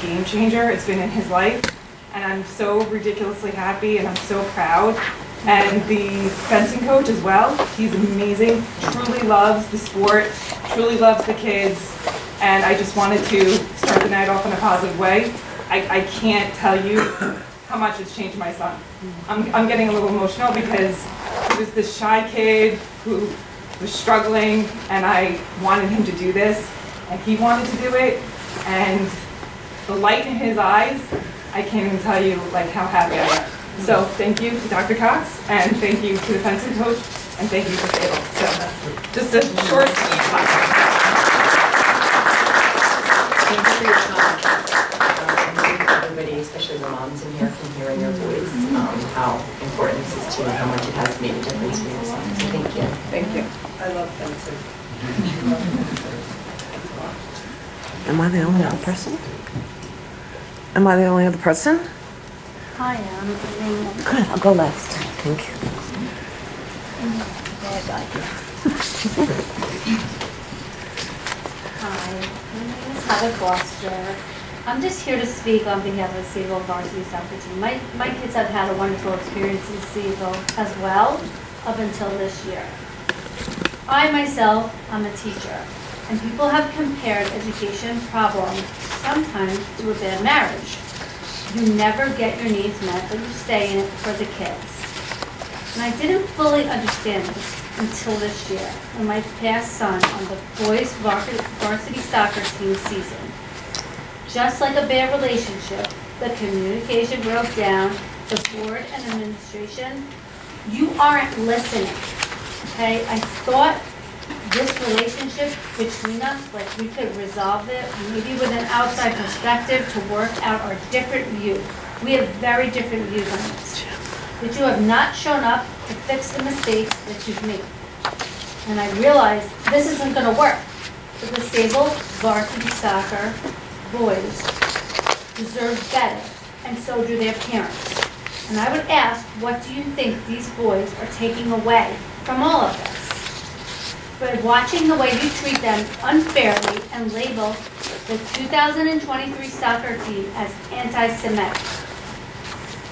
game changer. It's been in his life, and I'm so ridiculously happy, and I'm so proud. And the fencing coach as well, he's amazing, truly loves the sport, truly loves the kids, and I just wanted to start the night off in a positive way. I can't tell you how much it's changed my son. I'm getting a little emotional because he was this shy kid who was struggling, and I wanted him to do this, and he wanted to do it, and the light in his eyes, I can't even tell you like how happy I am. So thank you to Dr. Cox, and thank you to the fencing coach, and thank you to Sayville. So just a short, sweet class. Thank you for your time. I think everybody, especially the moms in here, can hear in your voice how important this is to you and how much it has made a difference for your son. So thank you. Thank you. I love fencing. Am I the only other person? Am I the only other person? Hi, I'm Elaine. Good, I'll go last. Thank you. Hi, my name is Heather Foster. I'm just here to speak on behalf of the Sayville varsity soccer team. My kids have had a wonderful experience in Sayville as well, up until this year. I myself am a teacher, and people have compared education problems sometimes to a bad marriage. You never get your needs met, but you stay in it for the kids. And I didn't fully understand this until this year, when my past son on the boys varsity soccer team season. Just like a bad relationship, the communication broke down, the board and administration, you aren't listening, okay? I thought this relationship between us, like we could resolve it, maybe with an outside perspective to work out our different views. We have very different views on this. That you have not shown up to fix the mistakes that you've made. And I realized this isn't gonna work. But the Sayville varsity soccer boys deserve better, and so do their parents. And I would ask, what do you think these boys are taking away from all of this? By watching the way you treat them unfairly and label the 2023 soccer team as anti-Semitic.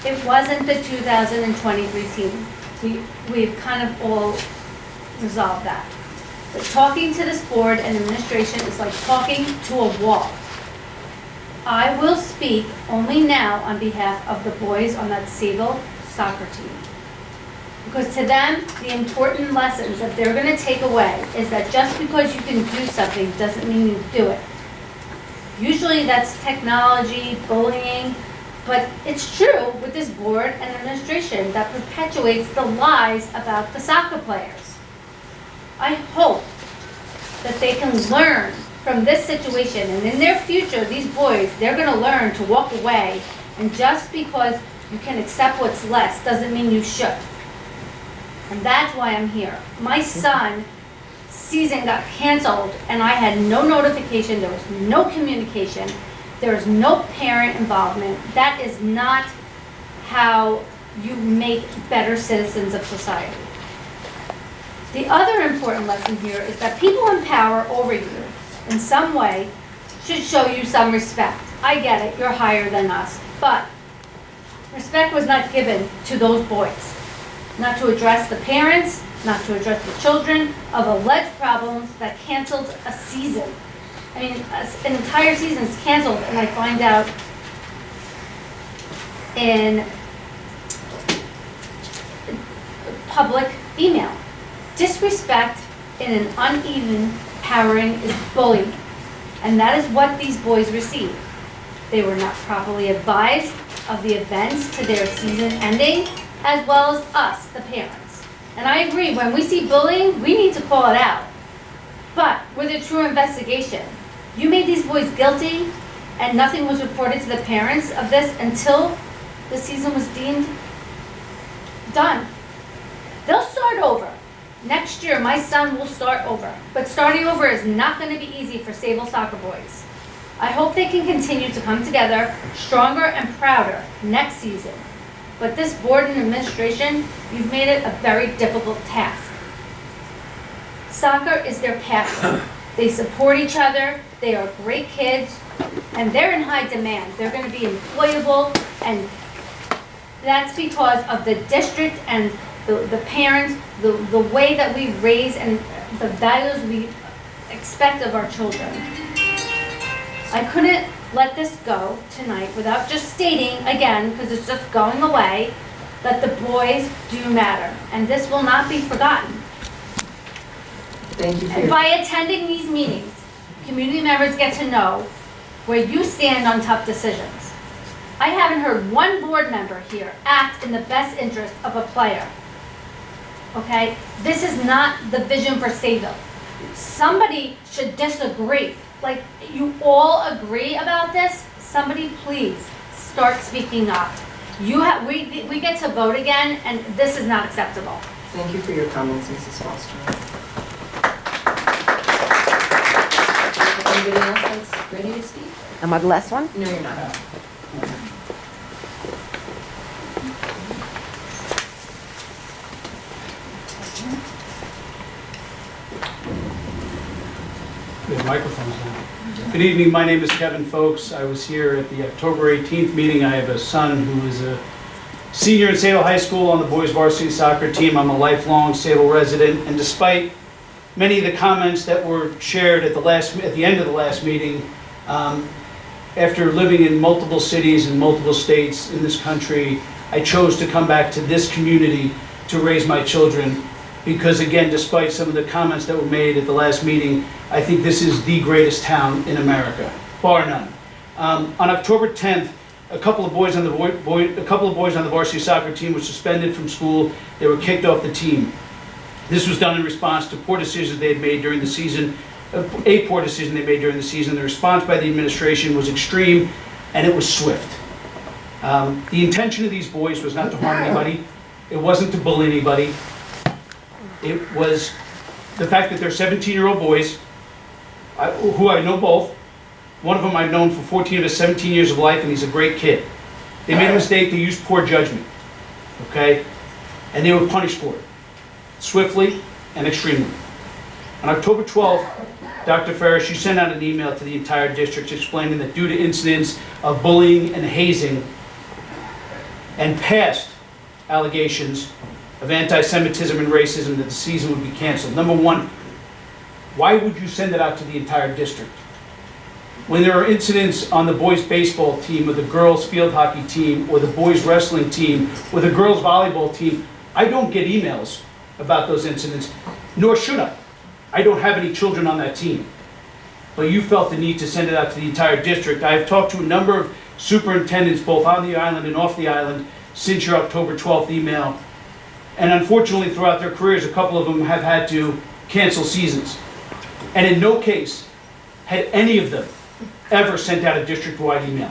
It wasn't the 2023 team. We've kind of all resolved that. But talking to this board and administration is like talking to a wall. I will speak only now on behalf of the boys on that Sayville soccer team. Because to them, the important lessons that they're going to take away is that just because you can do something doesn't mean you do it. Usually that's technology, bullying, but it's true with this board and administration that perpetuates the lies about the soccer players. I hope that they can learn from this situation, and in their future, these boys, they're going to learn to walk away, and just because you can accept what's less doesn't mean you should. And that's why I'm here. My son's season got canceled, and I had no notification, there was no communication, there was no parent involvement. That is not how you make better citizens of society. The other important lesson here is that people in power over you in some way should show you some respect. I get it, you're higher than us, but respect was not given to those boys. Not to address the parents, not to address the children of alleged problems that canceled a season. I mean, an entire season is canceled, and I find out in public email. Disrespect in an uneven powering is bullying, and that is what these boys received. They were not properly advised of the events to their season ending, as well as us, the parents. And I agree, when we see bullying, we need to call it out. But with a true investigation, you made these boys guilty, and nothing was reported to the parents of this until the season was deemed done. They'll start over. Next year, my son will start over. But starting over is not going to be easy for Sayville soccer boys. I hope they can continue to come together stronger and prouder next season. But this board and administration, you've made it a very difficult task. Soccer is their passion. They support each other. They are great kids. And they're in high demand. They're gonna be employable, and that's because of the district and the parents, the way that we raise and the values we expect of our children. I couldn't let this go tonight without just stating again, because it's just going away, that the boys do matter, and this will not be forgotten. Thank you for And your, by attending these meetings, community members get to know where you stand on tough decisions. I haven't heard one board member here act in the best interest of a player. Okay? This is not the vision for Sayville. Somebody should disagree. Like, you all agree about this? Somebody please start speaking up. We get to vote again, and this is not acceptable. thank you for your comments, Mrs. Foster. Anybody else that's ready to speak? Am I the last one? No, you're not. The microphone's on. Good evening, my name is Kevin Folks. I was here at the October 18th meeting. I have a son who is a senior in Sayville High School on the boys varsity soccer team. I'm a lifelong Sayville resident, and despite many of the comments that were shared at the end of the last meeting, after living in multiple cities and multiple states in this country, I chose to come back to this community to raise my children. Because again, despite some of the comments that were made at the last meeting, I think this is the greatest town in America, bar none. On October 10th, a couple of boys on the varsity soccer team were suspended from school. They were kicked off the team. This was done in response to poor decisions they had made during the season, a poor decision they made during the season. The response by the administration was extreme, and it was swift. The intention of these boys was not to harm anybody. It wasn't to bully anybody. It was the fact that they're 17-year-old boys, who I know both. One of them I've known for 14 of his 17 years of life, and he's a great kid. They made a mistake, they used poor judgment, okay? And they were punished for it, swiftly and extremely. On October 12th, Dr. Ferris, you sent out an email to the entire district explaining that due to incidents of bullying and hazing and past allegations of anti-Semitism and racism, that the season would be canceled. Number one, why would you send it out to the entire district? When there are incidents on the boys baseball team or the girls field hockey team or the boys wrestling team or the girls volleyball team, I don't get emails about those incidents, nor should I. I don't have any children on that team. But you felt the need to send it out to the entire district. I have talked to a number of superintendents, both on the island and off the island, since your October 12th email. And unfortunately, throughout their careers, a couple of them have had to cancel seasons. And in no case had any of them ever sent out a district-wide email.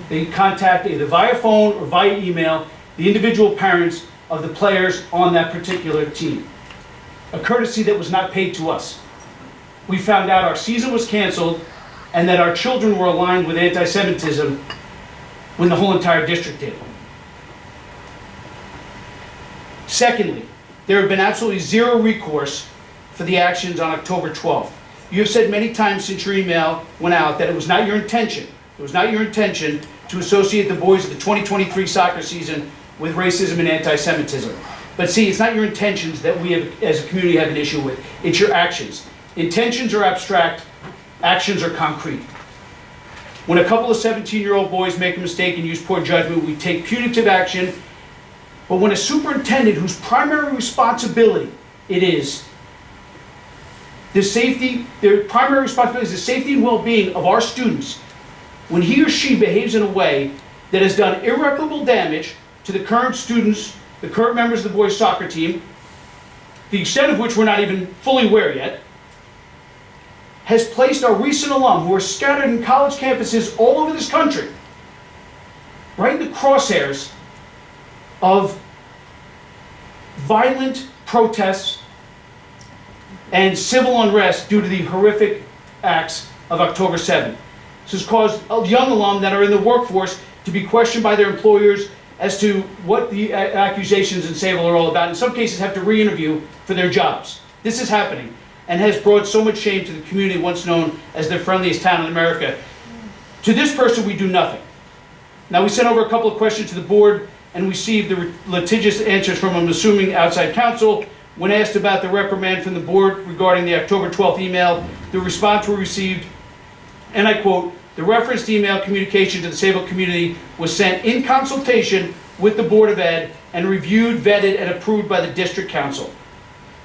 They contact either via phone or via email the individual parents of the players on that particular team. A courtesy that was not paid to us. We found out our season was canceled and that our children were aligned with anti-Semitism when the whole entire district did. Secondly, there have been absolutely zero recourse for the actions on October 12th. You have said many times since your email went out that it was not your intention, to associate the boys of the 2023 soccer season with racism and anti-Semitism. But see, it's not your intentions that we have, as a community, have an issue with. It's your actions. Intentions are abstract, actions are concrete. When a couple of 17-year-old boys make a mistake and use poor judgment, we take punitive action. But when a superintendent whose primary responsibility it is their primary responsibility is the safety and well-being of our students, when he or she behaves in a way that has done irreparable damage to the current students, the current members of the boys soccer team, the extent of which we're not even fully aware yet, has placed our recent alum who are scattered in college campuses all over this country right in the crosshairs of violent protests and civil unrest due to the horrific acts of October 7th. This has caused young alum that are in the workforce to be questioned by their employers as to what the accusations in Sayville are all about. In some cases, have to re-interview for their jobs. This is happening and has brought so much shame to the community once known as the friendliest town in America. To this person, we do nothing. Now, we sent over a couple of questions to the board and received the litigious answers from, I'm assuming, outside counsel. When asked about the reprimand from the board regarding the October 12th email, the response we received, and I quote, "The referenced email communication to the Sayville community was sent in consultation with the Board of Ed and reviewed, vetted, and approved by the district council.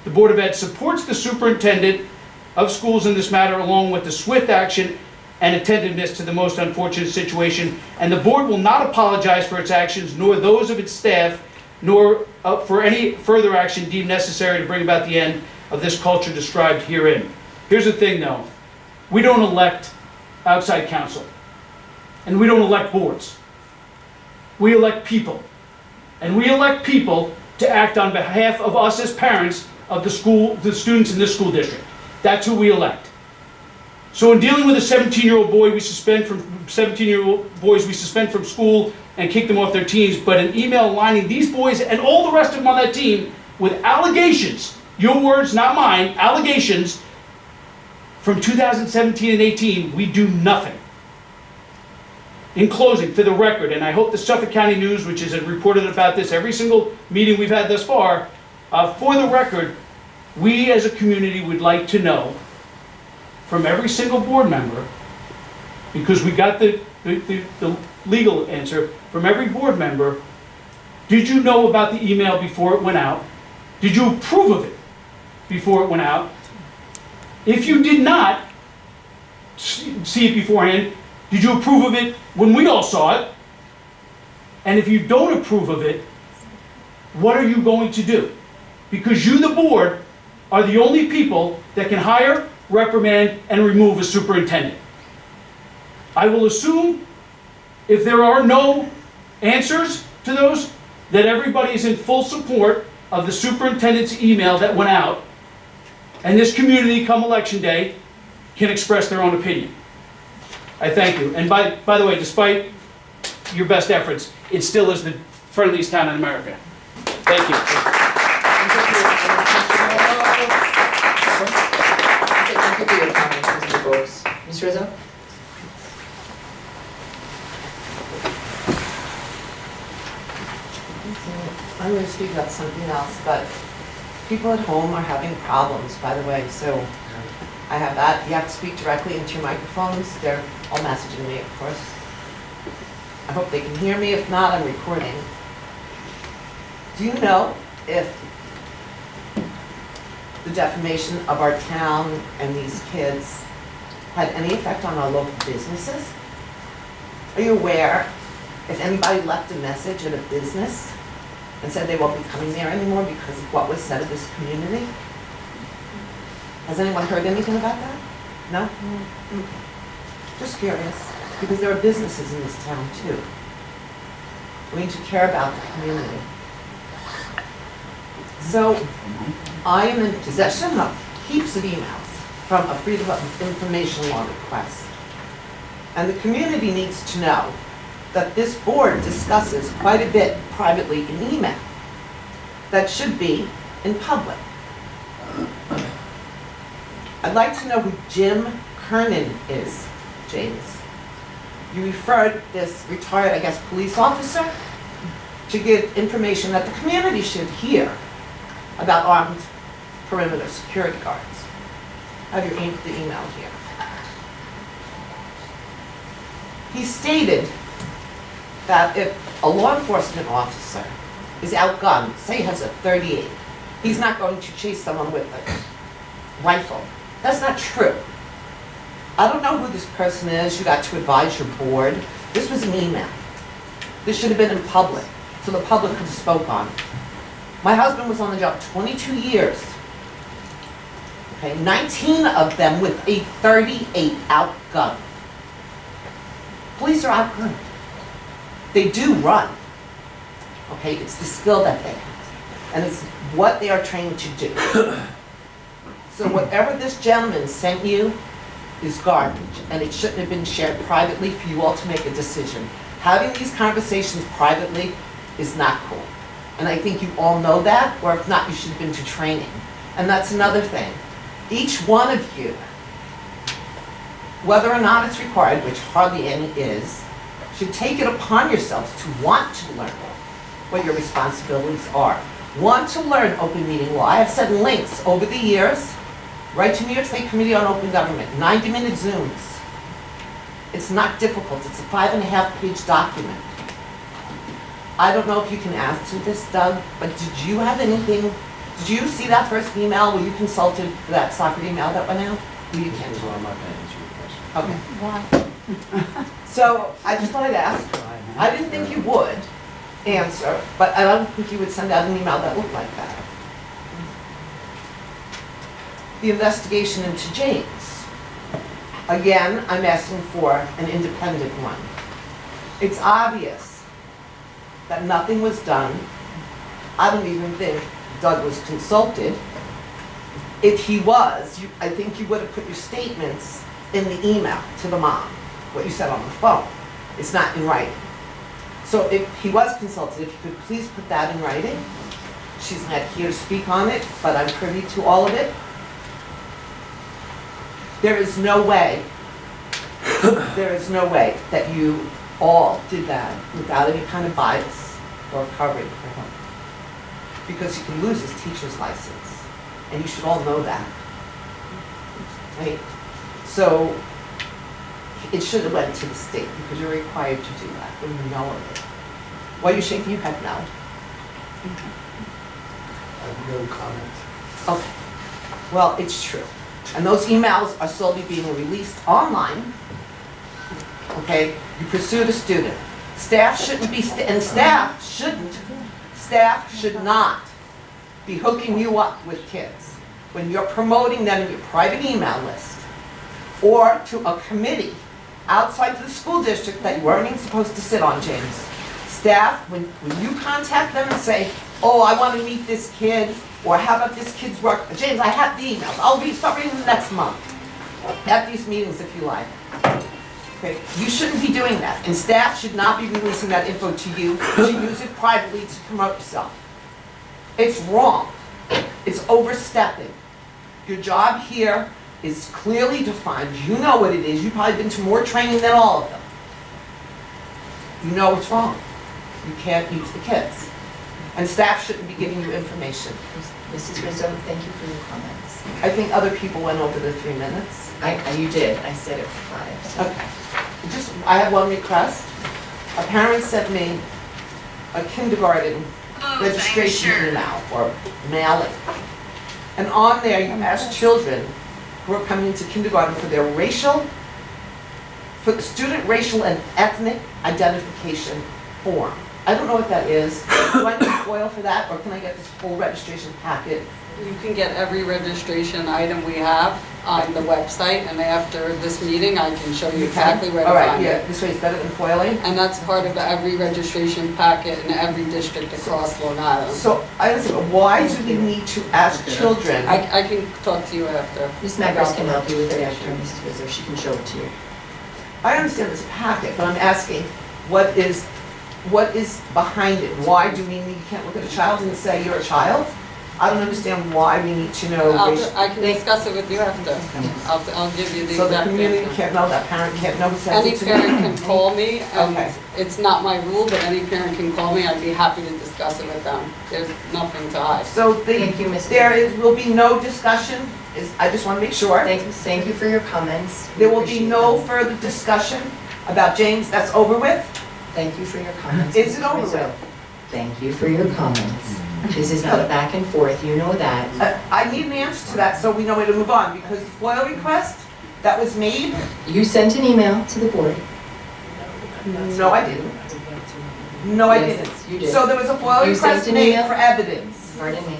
The Board of Ed supports the superintendent of schools in this matter, along with the swift action and attentiveness to the most unfortunate situation, and the board will not apologize for its actions, nor those of its staff, nor for any further action deemed necessary to bring about the end of this culture described herein." Here's the thing, though. We don't elect outside counsel, and we don't elect boards. We elect people, and we elect people to act on behalf of us as parents of the students in this school district. That's who we elect. So in dealing with a 17-year-old boy, we suspend from 17-year-old boys, we suspend from school and kick them off their teams. But an email aligning these boys and all the rest of them on that team with allegations, your words, not mine, allegations from 2017 and 18, we do nothing. In closing, for the record, and I hope the Suffolk County News, which has reported about this every single meeting we've had thus far, for the record, we as a community would like to know from every single board member, because we got the legal answer from every board member, did you know about the email before it went out? Did you approve of it before it went out? If you did not see it beforehand, did you approve of it when we all saw it? And if you don't approve of it, what are you going to do? Because you, the board, are the only people that can hire, reprimand, and remove a superintendent. I will assume, if there are no answers to those, that everybody is in full support of the superintendent's email that went out, and this community, come election day, can express their own opinion. I thank you. And by the way, despite your best efforts, it still is the friendliest town in America. Thank you. Thank you for your comments, Mr. Brooks. Ms. Rizzo? I'm going to speak about something else, but people at home are having problems, by the way, so I have that. You have to speak directly into your microphones. They're all messaging me, of course. I hope they can hear me. If not, I'm recording. Do you know if the defamation of our town and these kids had any effect on our local businesses? Are you aware if anybody left a message at a business and said they won't be coming there anymore because of what was said of this community? Has anyone heard anything about that? No? Okay. Just curious, because there are businesses in this town too. We need to care about the community. So, I am in possession of heaps of emails from a Freedom of Information Law request. And the community needs to know that this board discusses quite a bit privately in email that should be in public. I'd like to know who Jim Kernan is, James. You referred this retired, I guess, police officer to give information that the community should hear about armed perimeter security guards. I have the email here. He stated that if a law enforcement officer is outgunned, say he has a .38, he's not going to chase someone with a rifle. That's not true. I don't know who this person is. You got to advise your board. This was an email. This should have been in public, so the public could have spoke on it. My husband was on the job 22 years. Okay, 19 of them with a .38 outgunned. Police are outgunned. They do run. Okay, it's the skill that they have, and it's what they are trained to do. So whatever this gentleman sent you is garbage, and it shouldn't have been shared privately for you all to make a decision. Having these conversations privately is not cool. And I think you all know that, or if not, you should have been to training. And that's another thing. Each one of you whether or not it's required, which hardly any is, should take it upon yourselves to want to learn what your responsibilities are. Want to learn open meeting law. I have sent links over the years, right to New York State Committee on Open Government, 90-minute Zooms. It's not difficult. It's a 5.5-page document. I don't know if you can answer this, Doug, but did you have anything, did you see that first email where you consulted for that soccer email that went out? Well, you can't. So I'm not gonna answer your question. Okay. So I just wanted to ask, I didn't think you would answer, but I don't think you would send out an email that looked like that. The investigation into James. Again, I'm asking for an independent one. It's obvious that nothing was done. I don't even think Doug was consulted. If he was, I think you would have put your statements in the email to the mom, what you said on the phone. It's not in writing. So if he was consulted, if you could please put that in writing. She's not here to speak on it, but I'm privy to all of it. There is no way that you all did that without any kind of bias or covering for him. Because he can lose his teacher's license, and you should all know that. Right? So it should have went to the state because you're required to do that when you know of it. Why are you shaking your head now? I have no comment. Okay. Well, it's true. And those emails are slowly being released online. Okay? You pursue the student. Staff shouldn't be, and staff should not be hooking you up with kids when you're promoting them in your private email list or to a committee outside the school district that you weren't even supposed to sit on, James. Staff, when you contact them and say, oh, I want to meet this kid, or how about this kid's work? James, I have the emails. I'll start reading them next month. At these meetings, if you like. Okay, you shouldn't be doing that, and staff should not be releasing that info to you. You should use it privately to promote yourself. It's wrong. It's overstepping. Your job here is clearly defined. You know what it is. You've probably been to more training than all of them. You know what's wrong. You can't use the kids. And staff shouldn't be giving you information. Mrs. Rizzo, thank you for your comments. I think other people went over the 3 minutes. You did, I said it for 5. So. Okay. I have one request. A parent sent me a kindergarten registration email or mailing. And on there you ask children who are coming into kindergarten for their for the student racial and ethnic identification form. I don't know what that is. Do I need FOIL for that, or can I get this whole registration packet? You can get every registration item we have on the website, and after this meeting, I can show you exactly where to All right, find yeah, it. this way it's better than foiling. And that's part of every registration packet in every district across Long Island. So I was saying, why do we need to ask children? I can talk to you after. Ms. Magris can help you with it after, Mrs. Rizzo, she can show it to you. I understand this packet, but I'm asking, what is behind it? Why do we need, you can't look at a child and say you're a child? I don't understand why we need to know. I can discuss it with you after. I'll give you the So the exact community answer. can't know, that parent can't know who sent Any it to me? parent can call me, Okay. and it's not my rule, but any parent can call me. I'd be happy to discuss it with them. There's nothing to hide. So Thank you, Ms. will be no discussion, I just want to make sure. Thank you for your comments. We There will be appreciate no them. further discussion about James, that's over with? Thank you for your comments. Is it Mrs. over Rizzo. with? Thank you for your comments. This is not a back and forth, you know that. I need an answer to that so we know where to move on, because the FOIL request that was made, You sent an email to the board. no, I didn't. No, I Yes, didn't. you did. So there was a FOIL You request sent an made email? for evidence. Pardon me.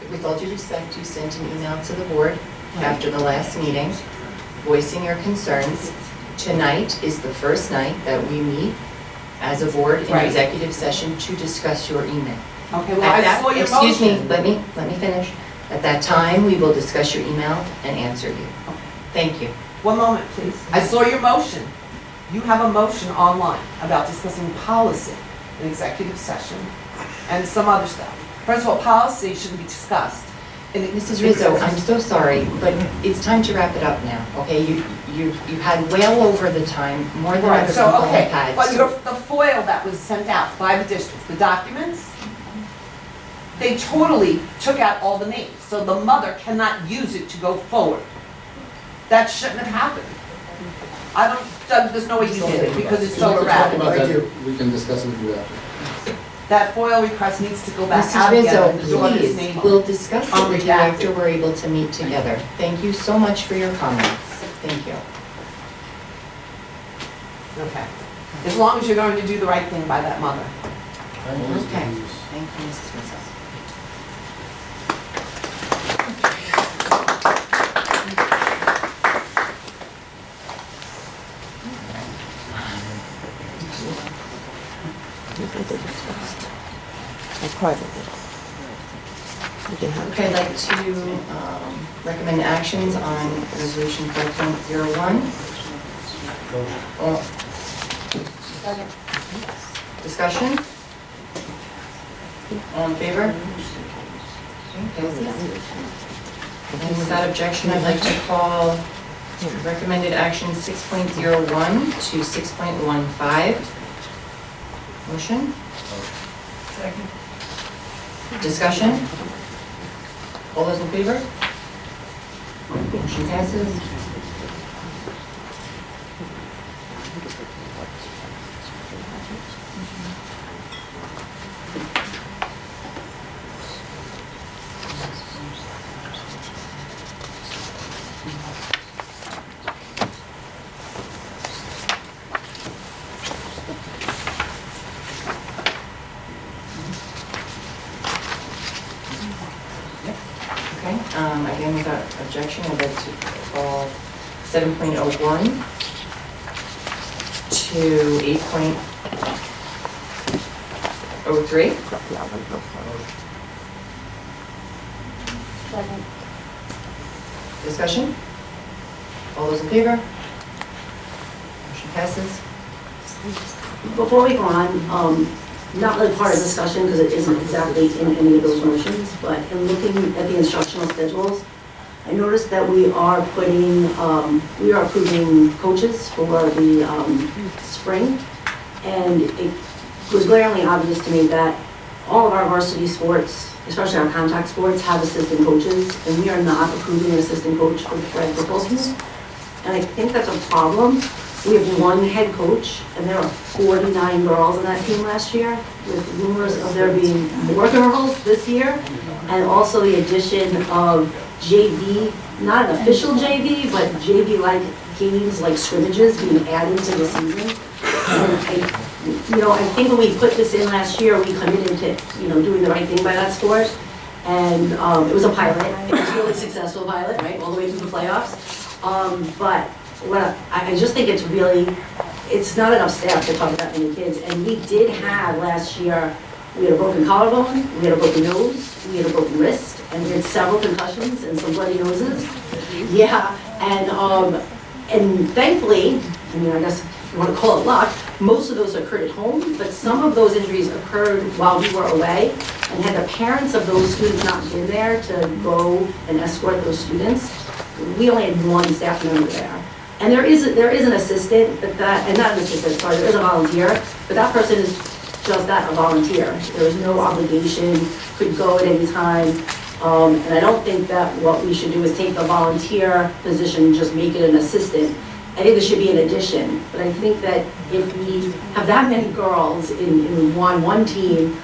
With all due respect, you sent an email to the board after the last meeting voicing your concerns. Tonight is the first night that we meet as a board in Right. executive session to discuss your email. Okay, well, At I that- saw your Excuse me, motion. let me finish. At that time, we will discuss your email and answer you. Thank you. One moment, please. I saw your motion. You have a motion online about discussing policy in executive session and some other stuff. First of all, policy shouldn't be discussed. Mrs. Rizzo, I'm so sorry, but it's time to wrap it up now, okay? you've had well over the time, more than Right, other so, people okay, have had. but so- the FOIL that was sent out by the districts, the documents, they totally took out all the names, so the mother cannot use it to go forward. That shouldn't have happened. I don't, there's no way you did it, because it's so We'd like to talk erratic. about that, we can discuss it with you after. That FOIL request needs to go back Mrs. out again, and the Rizzo, daughter's please, name on we'll it. discuss it with you Unredacted. after we're able to meet together. Thank you so much for your comments. Thank you. Okay. As long as you're going to do the right thing by that mother. I always Okay. do this. Thank you, Mrs. Rizzo. Okay, I'd like to recommend actions on resolution 4.01. Discussion? All in favor? Okay, passes. And without objection, I'd like to call recommended action 6.01 to 6.15. Motion? Discussion? All those in favor? Motion passes. Okay, again, without objection, I'd like to call 7.01 to 8.03. Second. Discussion? All those in favor? Motion passes. Before we go on, not really part of the discussion because it isn't exactly in any of those motions, but in looking at the instructional schedules, I noticed that we are approving coaches for the spring. And it was glaringly obvious to me that all of our varsity sports, especially our contact sports, have assistant coaches, and we are not approving an assistant coach for the flag football team. And I think that's a problem. We have one head coach, and there are 49 girls on that team last year, with rumors of there being more girls this year, and also the addition of JV, not an official JV, but JV-like games, like scrimmages, being added to the season. And I think when we put this in last year, we committed to, doing the right thing by that sport, and it was a pilot. It was a really successful pilot, right, all the way through the playoffs. But I just think it's not enough staff to cover that many kids. And we did have last year, we had a broken collarbone, we had a broken nose, we had a broken wrist, and we had several concussions and some bloody noses. Yeah, and thankfully, I guess if you want to call it luck, most of those occurred at home, but some of those injuries occurred while we were away. And had the parents of those students not been there to go and escort those students, we only had one staff member there. And there is an assistant, and not an assistant, sorry, there is a volunteer, but that person is just that, a volunteer. There is no obligation, could go at any time. And I don't think that what we should do is take the volunteer position and just make it an assistant. I think there should be an addition, but I think that if we have that many girls in one team,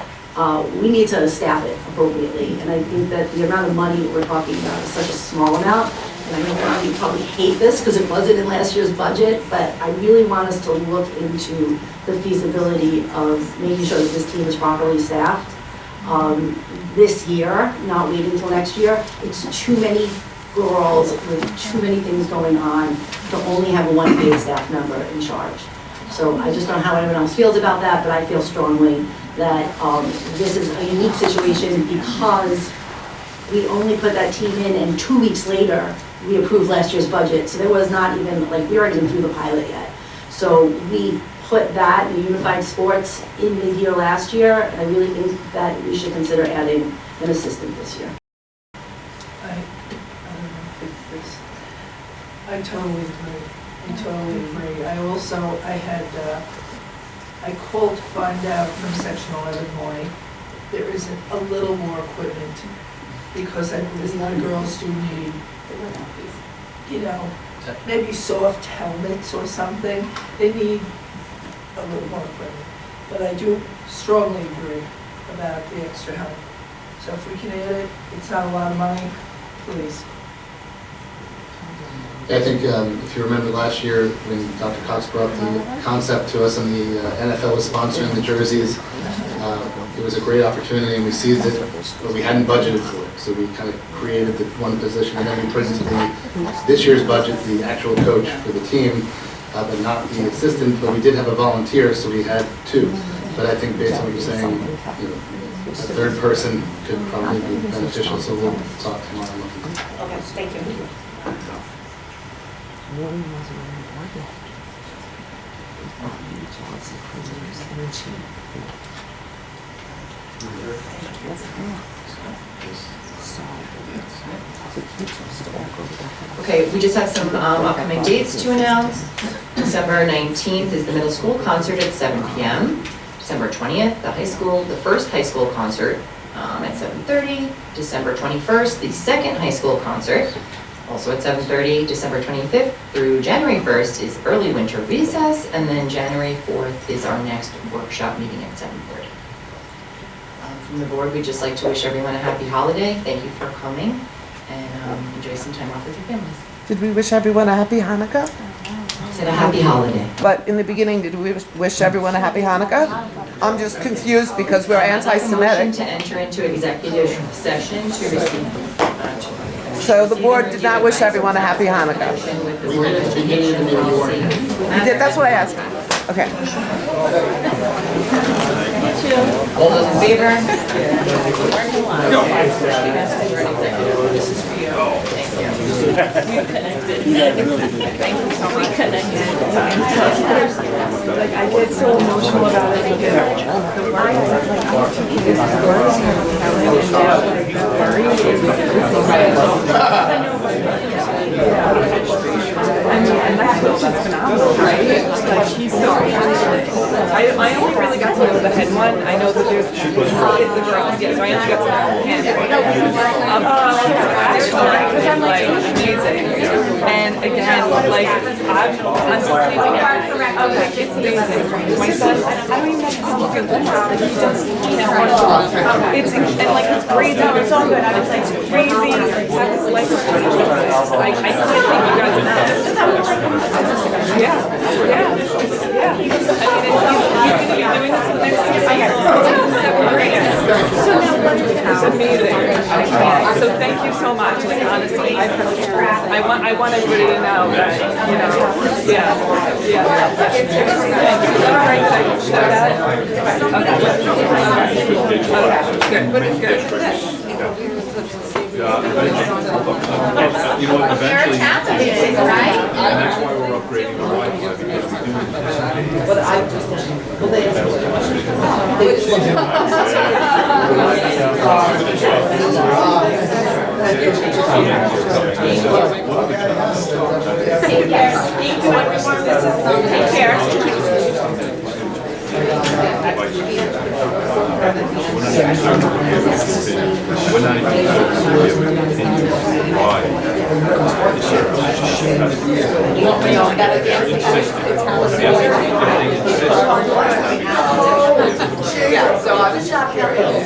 we need to staff it appropriately. And I think that the amount of money we're talking about is such a small amount. And I know you probably hate this because it wasn't in last year's budget, but I really want us to look into the feasibility of making sure that this team is properly staffed this year, not waiting until next year. It's too many girls with too many things going on to only have one paid staff member in charge. So I just don't know how anyone else feels about that, but I feel strongly that this is a unique situation because we only put that team in, and 2 weeks later, we approved last year's budget. So there was not even, we weren't even through the pilot yet. So we put that, the unified sports, in mid-year last year, and I really think that we should consider adding an assistant this year. I totally agree. I totally agree. I also, I called to find out from Section 11 why there isn't a little more equipment, because there's a lot of girls do need, you know, maybe soft helmets or something. They need a little more equipment. But I do strongly agree about the extra help. So if we can add it, it's not a lot of money, please. I think if you remember last year when Dr. Cox brought the concept to us and the NFL was sponsoring the jerseys, it was a great opportunity and we seized it, but we hadn't budgeted for it. So we kind of created the one position and then we put into this year's budget the actual coach for the team, but not the assistant, but we did have a volunteer, so we had two. But I think based on what you're saying, you know, a third person could probably be beneficial, so we'll talk tomorrow. Okay, thank you. Okay, we just have some upcoming dates to announce. December 19th is the middle school concert at 7 p.m. December 20th, the first high school concert at 7:30. December 21st, the second high school concert, also at 7:30. December 25th through January 1st is early winter recess, and then January 4th is our next workshop meeting at 7:30. From the board, we'd just like to wish everyone a happy holiday. Thank you for coming, and enjoy some time off with your families. Did we wish everyone a happy Hanukkah? Said a happy holiday. But in the beginning, did we wish everyone a happy Hanukkah? I'm just confused because we're Motion anti-Semitic. to enter into executive session to receive. So the board did not wish everyone a happy Hanukkah. With the Board of Education policy. You did, that's what I asked. Okay. All those in favor? Like, I get so emotional about it because the work I have 2 kids who work and now like the worry I mean, and that coach is phenomenal, right? Like, he's so I only really got to know the head one. I know that there's it's the girl. Yeah, so I only got to know him. Because I'm like amazing. And again, like I'm sleeping okay, it's amazing. My son, I don't even know if he's looking good. He just it's and like his grades are so good. I was like crazy. Have his life I can't think you guys enough. Yeah. I mean, he's gonna be doing this the next 6 years. Seventh grade. It's amazing. I can't. So thank you so much. Like honestly, I want everybody to know that yeah. All right, so that. Okay. Good. You know, eventually, and that's why we're upgrading the Wi-Fi, because we do. But I just, well, Take care. We're not even why. yeah, so I was curious.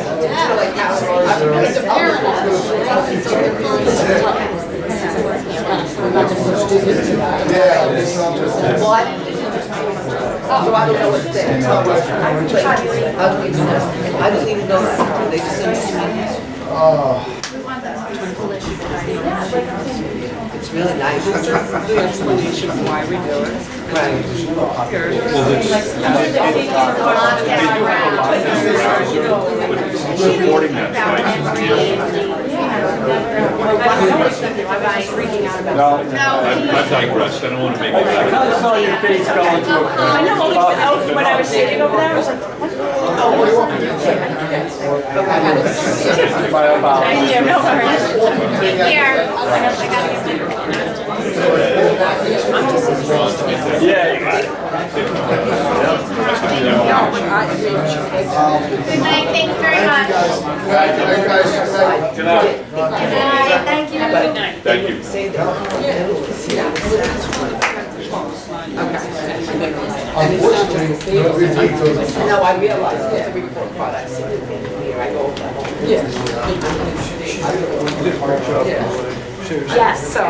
Well, I didn't so I don't know what's there. I didn't even know that. They just sent it It's really nice. This is the explanation of why we do it. Right. Supporting that fight. I've digressed, I don't want to make it. I kind of saw your face go into a. I know, when I was sitting over there, I was like, My apologies. thank you, no worries. Take care. I gotta get my Good night, thank you very much. Good night. Good night, thank you. Good night. Thank you. Say that. No, I realize it's a report product, so here I go over that whole. Yes, so.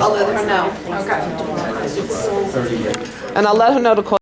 I'll let her know. Okay. And I'll let her know to call